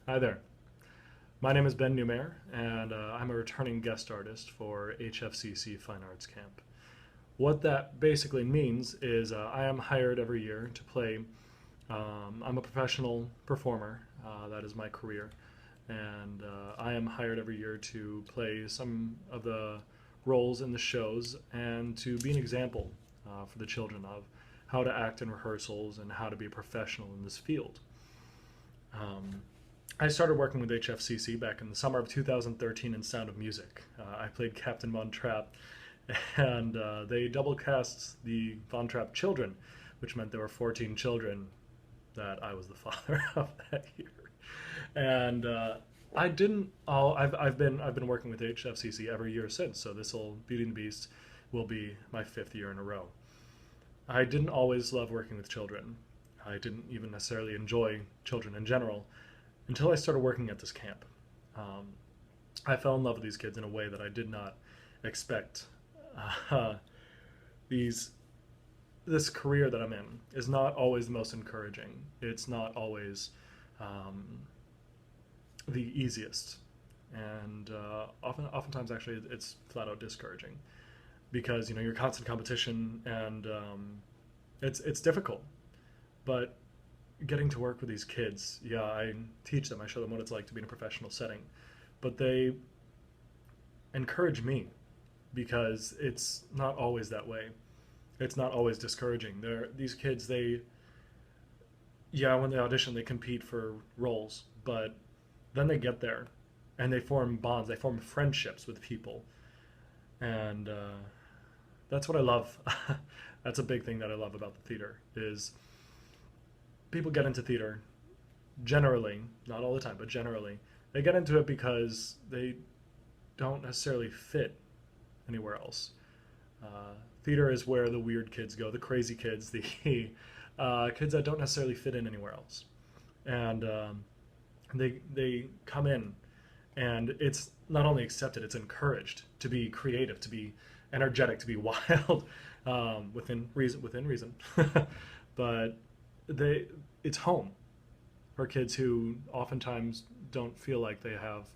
Hi there. My name is Ben Newmayer, and I'm a returning guest artist for HFCC Fine Arts Camp. What that basically means is I am hired every year to play. I'm a professional performer, that is my career, and I am hired every year to play some of the roles in the shows and to be an example for the children of how to act in rehearsals and how to be a professional in this field. Um, I started working with HFCC back in the summer of 2013 in Sound of Music. I played Captain Von Trapp, and they double cast the Von Trapp children, which meant there were 14 children that I was the father of that year. And I didn't. I've been working with HFCC every year since. So this will Beauty and the Beast will be my fifth year in a row. I didn't always love working with children. I didn't even necessarily enjoy children in general until I started working at this camp. Um, I fell in love with these kids in a way that I did not expect. Uh, these this career that I'm in is not always the most encouraging. It's not always um, the easiest, and oftentimes actually it's flat out discouraging because you're constant competition and it's difficult. But getting to work with these kids, yeah, I teach them, I show them what it's like to be in a professional setting, but they encourage me because it's not always that way. It's not always discouraging. These kids, yeah, when they audition, they compete for roles, but then they get there and they form bonds, they form friendships with people, and that's what I love. That's a big thing that I love about the theater is people get into theater generally, not all the time, but generally, they get into it because they don't necessarily fit anywhere else. Theater is where the weird kids go, the crazy kids, the kids that don't necessarily fit in anywhere else, and they come in, and it's not only accepted, it's encouraged to be creative, to be energetic, to be wild, within reason, but they it's home for kids who oftentimes don't feel like they have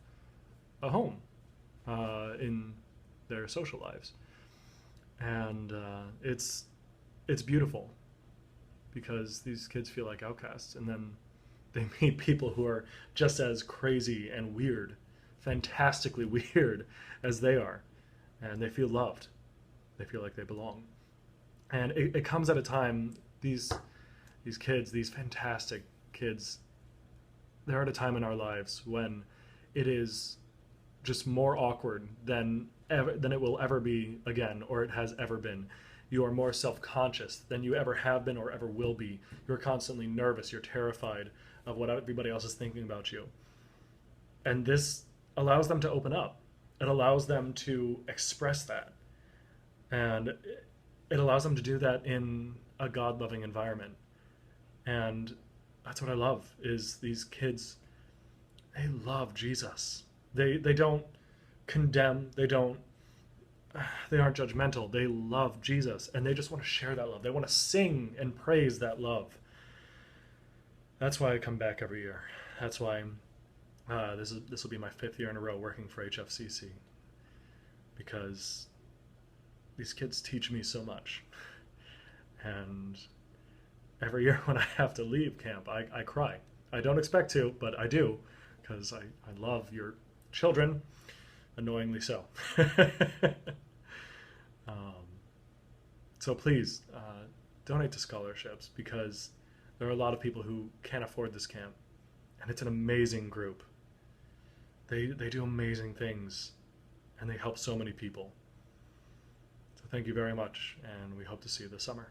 a home in their social lives, and it's beautiful because these kids feel like outcasts, and then they meet people who are just as crazy and weird, fantastically weird as they are, and they feel loved. They feel like they belong, and it comes at a time these kids, these fantastic kids, they're at a time in our lives when it is just more awkward than it will ever be again, or it has ever been. You are more self-conscious than you ever have been or ever will be. You're constantly nervous. You're terrified of what everybody else is thinking about you. And this allows them to open up. It allows them to express that. And it allows them to do that in a God-loving environment. And that's what I love is these kids, they love Jesus. They don't condemn, they aren't judgmental. They love Jesus and they just want to share that love. They want to sing and praise that love. That's why I come back every year. That's why this will be my fifth year in a row working for HFCC, because these kids teach me so much. And every year when I have to leave camp, I cry. I don't expect to, but I do, because I love your children, annoyingly so. um, so please, donate to scholarships, because there are a lot of people who can't afford this camp, and it's an amazing group. They do amazing things, and they help so many people. So thank you very much, and we hope to see you this summer.